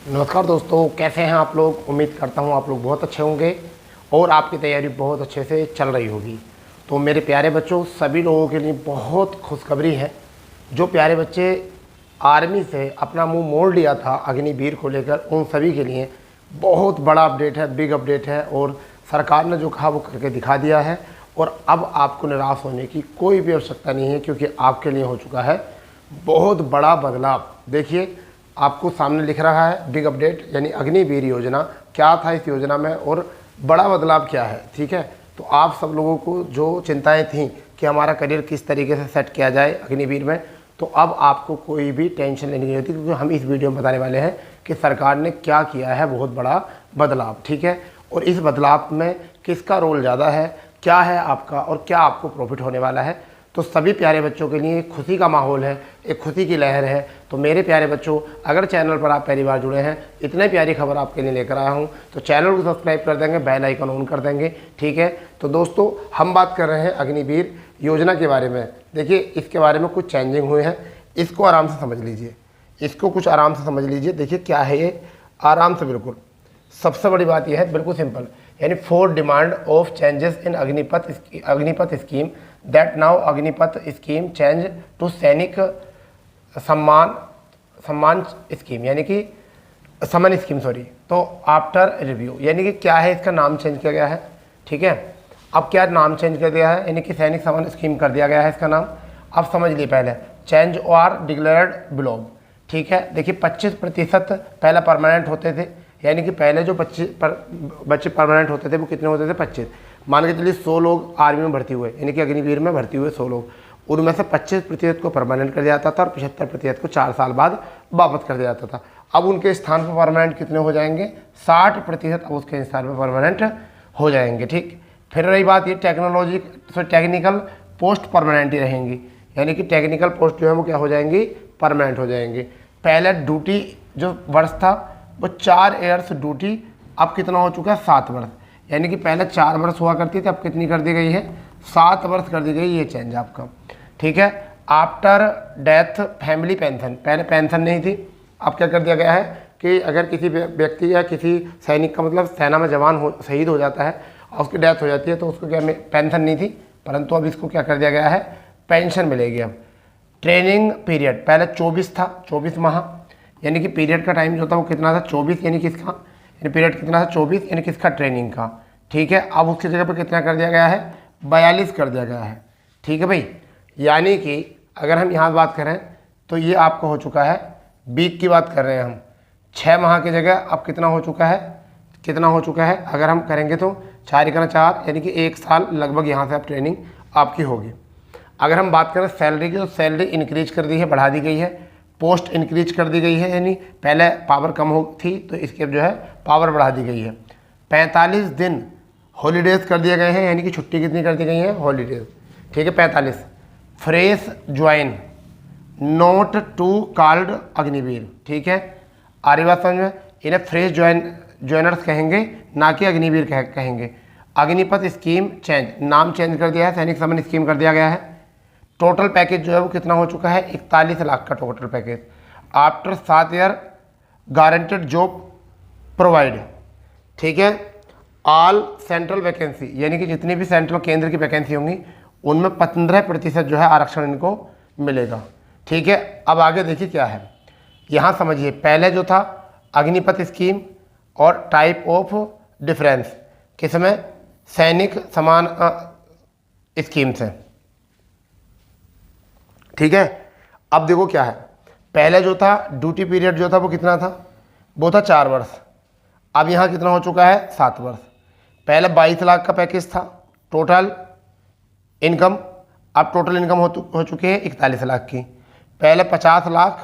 नमस्कार दोस्तों, कैसे हैं आप लोग। उम्मीद करता हूं आप लोग बहुत अच्छे होंगे और आपकी तैयारी बहुत अच्छे से चल रही होगी। तो मेरे प्यारे बच्चों, सभी लोगों के लिए बहुत खुशखबरी है। जो प्यारे बच्चे आर्मी से अपना मुंह मोड़ लिया था अग्निवीर को लेकर, उन सभी के लिए बहुत बड़ा अपडेट है, बिग अपडेट है। और सरकार ने जो कहा वो करके दिखा दिया है। और अब आपको निराश होने की कोई भी आवश्यकता नहीं है, क्योंकि आपके लिए हो चुका है बहुत बड़ा बदलाव। देखिए, आपको सामने लिख रहा है बिग अपडेट, यानी अग्निवीर योजना। क्या था इस योजना में और बड़ा बदलाव क्या है, ठीक है। तो आप सब लोगों को जो चिंताएं थी कि हमारा करियर किस तरीके से सेट किया जाए अग्निवीर में, तो अब आपको कोई भी टेंशन लेनी नहीं होती, क्योंकि हम इस वीडियो में बताने वाले हैं कि सरकार ने क्या किया है, बहुत बड़ा बदलाव, ठीक है। और इस बदलाव में किसका रोल ज़्यादा है, क्या है आपका और क्या आपको प्रॉफिट होने वाला है। तो सभी प्यारे बच्चों के लिए खुशी का माहौल है, एक खुशी की लहर है। तो मेरे प्यारे बच्चों, अगर चैनल पर आप पहली बार जुड़े हैं, इतने प्यारी खबर आपके लिए लेकर आया हूं, तो चैनल को सब्सक्राइब कर देंगे, बेल आइकन ऑन कर देंगे, ठीक है। तो दोस्तों, हम बात कर रहे हैं अग्निवीर योजना के बारे में। देखिए, इसके बारे में कुछ चेंजिंग हुए हैं, इसको आराम से समझ लीजिए, इसको कुछ आराम से समझ लीजिए। देखिए क्या है ये, आराम से। बिल्कुल सबसे बड़ी बात यह है, बिल्कुल सिंपल, यानी for demand of changes in Agnipath scheme that now Agnipath scheme change to Sainik Samman scheme, यानी कि समन स्कीम, सॉरी। तो आफ्टर रिव्यू, यानी कि क्या है, इसका नाम चेंज किया गया है, ठीक है। अब क्या नाम चेंज कर दिया है, यानी कि सैनिक सम्मान स्कीम कर दिया गया है इसका नाम। अब समझ लिए, पहले चेंज और डिक्लेयर्ड बिलो, ठीक है। देखिए 25% पहले परमानेंट होते थे, यानी कि पहले जो बच्चे परमानेंट होते थे वो कितने होते थे, 25। मान के चलिए 100 लोग आर्मी में भर्ती हुए, यानी कि अग्निवीर में भर्ती हुए 100 लोग, उनमें से 25% को परमानेंट कर दिया जाता था और 75% को 4 साल बाद वापस कर दिया जाता था। अब उनके स्थान पर परमानेंट कितने हो जाएंगे, 60% अब उसके स्थान पर परमानेंट हो जाएंगे, ठीक। फिर रही बात ये टेक्निकल पोस्ट परमानेंट ही रहेंगी, यानी कि टेक्निकल पोस्ट जो है वो क्या हो जाएंगी, परमानेंट हो जाएंगे। पहले ड्यूटी जो वर्ष था वो 4 ईयर्स ड्यूटी, अब कितना हो चुका है, 7 वर्ष। यानी कि पहले 4 वर्ष हुआ करती थी, अब कितनी कर दी गई है, 7 वर्ष कर दी गई, ये चेंज आपका, ठीक है। आफ्टर डेथ फैमिली पेंशन, पहले पेंशन नहीं थी, अब क्या कर दिया गया है कि अगर किसी व्यक्ति या किसी सैनिक का, मतलब सेना में जवान शहीद हो जाता है और उसकी डेथ हो जाती है, तो उसको क्या पेंशन नहीं थी, परंतु अब इसको क्या कर दिया गया है, पेंशन मिलेगी अब। ट्रेनिंग पीरियड पहले 24 था, 24 माह, यानी कि पीरियड का टाइम जो था वो कितना था, 24, यानी किसका, यानी पीरियड कितना था, 24, यानी किसका, ट्रेनिंग का, ठीक है। अब उसकी जगह पर कितना कर दिया गया है, 42 कर दिया गया है, ठीक है भाई। यानी कि अगर हम यहाँ बात करें तो ये आपको हो चुका है, वीक की बात कर रहे हैं हम, 6 माह की जगह अब कितना हो चुका है, कितना हो चुका है, अगर हम करेंगे तो 4 यानी कि 1 साल लगभग यहाँ से अब ट्रेनिंग आपकी होगी। अगर हम बात करें सैलरी की, तो सैलरी इंक्रीज कर दी है, बढ़ा दी गई है। पोस्ट इंक्रीज कर दी गई है, यानी पहले पावर कम हो थी तो इसकी अब जो है पावर बढ़ा दी गई है। 45 दिन हॉलीडेज कर दिए गए हैं, यानी कि छुट्टी कितनी कर दी गई है, हॉलीडेज, ठीक है, 45। Fresh join note to called Agniveer, ठीक है। आ रही बात समझ में, इन्हें फ्रेश ज्वाइनर्स कहेंगे, ना कि अग्निवीर कहेंगे। अग्निपथ स्कीम चेंज, नाम चेंज कर दिया है, सैनिक सम्मान स्कीम कर दिया गया है। टोटल पैकेज जो है वो कितना हो चुका है, 41 लाख का total package. After 7 year guaranteed job provide, ठीक है। ऑल सेंट्रल वैकेंसी, यानी कि जितनी भी सेंट्रल केंद्र की वैकेंसी होंगी उनमें 15% जो है आरक्षण इनको मिलेगा, ठीक है। अब आगे देखिए क्या है, यहाँ समझिए, पहले जो था अग्निपथ स्कीम और टाइप ऑफ डिफरेंस किसमें, सैनिक समान स्कीम से, ठीक है। अब देखो क्या है, पहले जो था ड्यूटी पीरियड जो था वो कितना था, वो था 4 वर्ष, अब यहाँ कितना हो चुका है, 7 वर्ष। पहले 22 लाख का पैकेज था टोटल इनकम, अब टोटल इनकम हो चुकी है 41 लाख की। पहले 50 लाख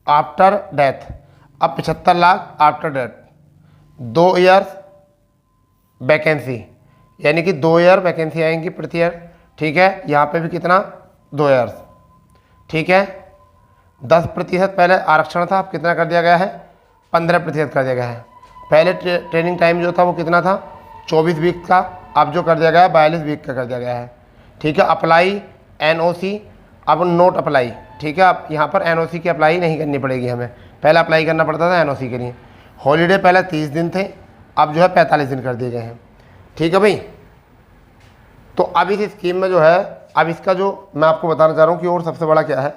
आफ्टर डेथ, अब 75 lakh after death. 2 years vacancy, यानी कि 2 ईयर वैकेंसी आएंगी प्रति ईयर, ठीक है। यहाँ पे भी कितना, 2 ईयर्स, ठीक है। 10% पहले आरक्षण था, अब कितना कर दिया गया है, 15% कर दिया गया है। पहले ट्रेनिंग टाइम जो था वो कितना था, 24 वीक का, अब जो कर दिया गया है 42 वीक का कर दिया गया है, ठीक है। अप्लाई NOC, अब नोट अप्लाई, ठीक है। अब यहाँ पर NOC की अप्लाई नहीं करनी पड़ेगी हमें, पहले अप्लाई करना पड़ता था NOC के लिए, हॉलीडे पहले 30 दिन थे, अब जो है 45 दिन कर दिए गए हैं। ठीक है भाई। तो अब इस स्कीम में जो है, अब इसका जो मैं आपको बताना चाह रहा हूँ कि और सबसे बड़ा क्या है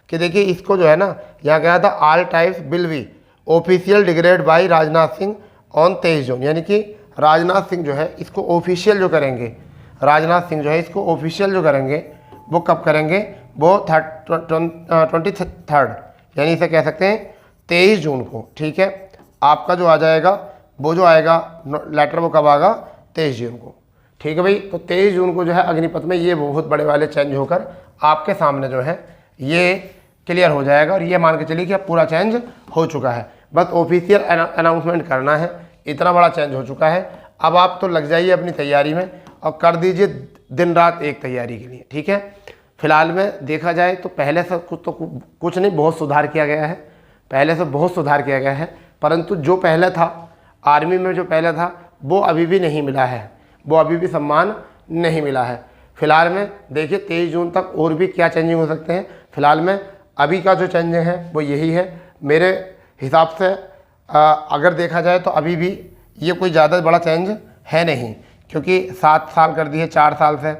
कि देखिए इसको जो है ना, यहाँ क्या था, all types will be official declared by Rajnath Singh on 23 जून, यानी कि राजनाथ सिंह जो है इसको ऑफिशियल जो करेंगे, राजनाथ सिंह जो है इसको ऑफिशियल जो करेंगे वो कब करेंगे, वो 23rd, यानी इसे कह सकते हैं 23 जून को। ठीक है। आपका जो आ जाएगा, वो जो आएगा लेटर, वो कब आएगा, 23 जून को। ठीक है भाई। तो 23 जून को जो है अग्निपथ में ये बहुत बड़े वाले चेंज होकर आपके सामने जो है ये क्लियर हो जाएगा, और ये मान के चलिए कि अब पूरा चेंज हो चुका है, बस ऑफिशियल अनाउंसमेंट करना है, इतना बड़ा चेंज हो चुका है। अब आप तो लग जाइए अपनी तैयारी में और कर दीजिए दिन रात एक तैयारी के लिए। ठीक है। फिलहाल में देखा जाए तो पहले से कुछ नहीं, बहुत सुधार किया गया है, पहले से बहुत सुधार किया गया है, परंतु जो पहले था आर्मी में, जो पहले था वो अभी भी नहीं मिला है, वो अभी भी सम्मान नहीं मिला है। फिलहाल में देखिए 23 जून तक और भी क्या चेंजिंग हो सकते हैं। फिलहाल में अभी का जो चेंज है वो यही है मेरे हिसाब से। अगर देखा जाए तो अभी भी ये कोई ज़्यादा बड़ा चेंज है नहीं, क्योंकि 7 साल कर दिए 4 साल से।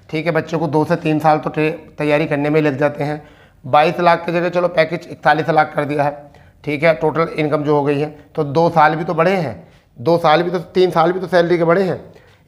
ठीक है। बच्चों को 2 से 3 साल तो तैयारी करने में लग जाते हैं। 22 लाख की जगह चलो पैकेज 41 लाख कर दिया है। ठीक है। टोटल इनकम जो हो गई है, तो 2 साल भी तो बढ़े हैं, 2 साल भी तो, 3 साल भी तो सैलरी के बढ़े हैं।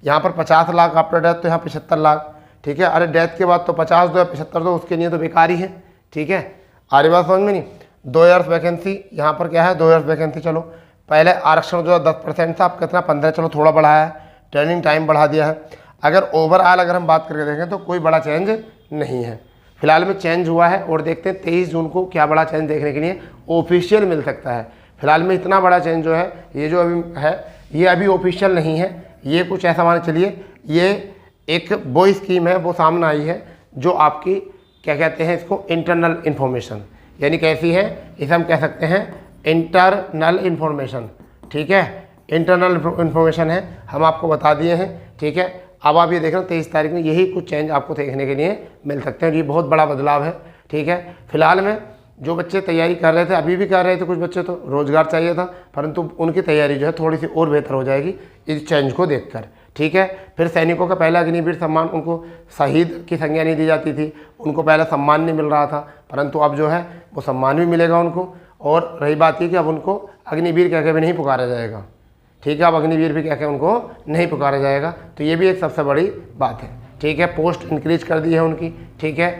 यहाँ पर 50 लाख आफ्टर डेथ, तो यहाँ 75 लाख। ठीक है। अरे डेथ के बाद तो 50 दो या 75 दो, उसके लिए तो बेकार ही है। ठीक है। आरी बात समझ में नहीं। 2 ईयर्स वैकेंसी, यहाँ पर क्या है 2 ईयर्स वैकेंसी। चलो पहले आरक्षण जो 10% था, अब कितना 15, चलो थोड़ा बढ़ाया है, ट्रेनिंग टाइम बढ़ा दिया है। अगर ओवरऑल अगर हम बात करके देखें तो कोई बड़ा चेंज नहीं है। फिलहाल में चेंज हुआ है, और देखते हैं 23 जून को क्या बड़ा चेंज देखने के लिए ऑफिशियल मिल सकता है। फिलहाल में इतना बड़ा चेंज जो है, ये जो अभी है ये अभी ऑफिशियल नहीं है, ये कुछ ऐसा मान चलिए ये एक वो स्कीम है वो सामने आई है, जो आपकी क्या कहते हैं इसको, इंटरनल इन्फॉर्मेशन, यानी कैसी है इसे हम कह सकते हैं इंटरनल इन्फॉर्मेशन। ठीक है। इंटरनल इन्फॉर्मेशन है, हम आपको बता दिए हैं। ठीक है। अब आप ये देख रहे हो 23 तारीख में यही कुछ चेंज आपको देखने के लिए मिल सकते हैं। ये बहुत बड़ा बदलाव है। ठीक है। फिलहाल में जो बच्चे तैयारी कर रहे थे, अभी भी कर रहे थे कुछ बच्चे, तो रोज़गार चाहिए था, परंतु उनकी तैयारी जो है थोड़ी सी और बेहतर हो जाएगी इस चेंज को देखकर। ठीक है। फिर सैनिकों का पहला अग्निवीर सम्मान, उनको शहीद की संज्ञा नहीं दी जाती थी, उनको पहला सम्मान नहीं मिल रहा था, परंतु अब जो है वो सम्मान भी मिलेगा उनको। और रही बात ये कि अब उनको अग्निवीर कह के भी नहीं पुकारा जाएगा। ठीक है। अब अग्निवीर भी कह के उनको नहीं पुकारा जाएगा, तो ये भी एक सबसे बड़ी बात है। ठीक है। पोस्ट इंक्रीज कर दी है उनकी। ठीक है।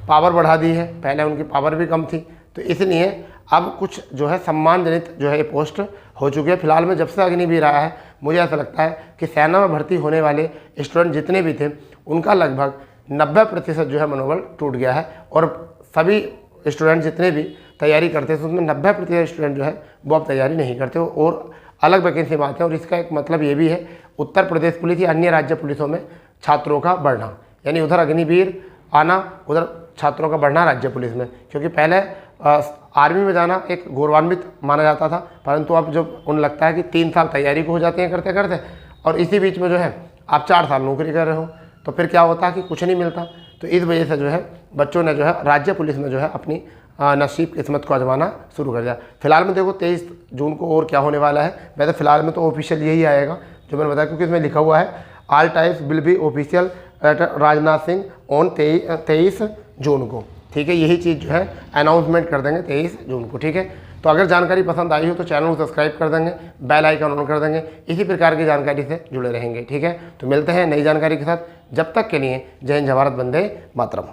पावर बढ़ा दी है, पहले उनकी पावर भी कम थी, तो इसलिए अब कुछ जो है सम्मान जनित जो है ये पोस्ट हो चुकी है। फिलहाल में जब से अग्निवीर आया है, मुझे ऐसा लगता है कि सेना में भर्ती होने वाले स्टूडेंट जितने भी थे, उनका लगभग 90% जो है मनोबल टूट गया है, और सभी स्टूडेंट जितने भी तैयारी करते थे उसमें 90% स्टूडेंट जो है वो अब तैयारी नहीं करते और अलग वैकेंसी में आते हैं। और इसका एक मतलब ये भी है, उत्तर प्रदेश पुलिस या अन्य राज्य पुलिसों में छात्रों का बढ़ना, यानी उधर अग्निवीर आना, उधर छात्रों का बढ़ना राज्य पुलिस में। क्योंकि पहले आर्मी में जाना एक गौरवान्वित माना जाता था, परंतु अब जब उन्हें लगता है कि 3 साल तैयारी को हो जाते हैं करते करते, और इसी बीच में जो है आप 4 साल नौकरी कर रहे हो, तो फिर क्या होता है कि कुछ नहीं मिलता। तो इस वजह से जो है बच्चों ने जो है राज्य पुलिस में जो है अपनी नसीब किस्मत को आजमाना शुरू कर दिया। फिलहाल में देखो 23 जून को और क्या होने वाला है। वैसे फिलहाल में तो ऑफिशियल यही आएगा जो मैंने बताया, क्योंकि इसमें लिखा हुआ है all types will be official Rajnath Singh on 23 जून को। ठीक है। यही चीज़ जो है अनाउंसमेंट कर देंगे 23 जून को। ठीक है। तो अगर जानकारी पसंद आई हो तो चैनल को सब्सक्राइब कर देंगे, बेल आइकन ऑन कर देंगे, इसी प्रकार की जानकारी से जुड़े रहेंगे। ठीक है। तो मिलते हैं नई जानकारी के साथ, जब तक के लिए जय हिंद, जय भारत, वंदे मातरम।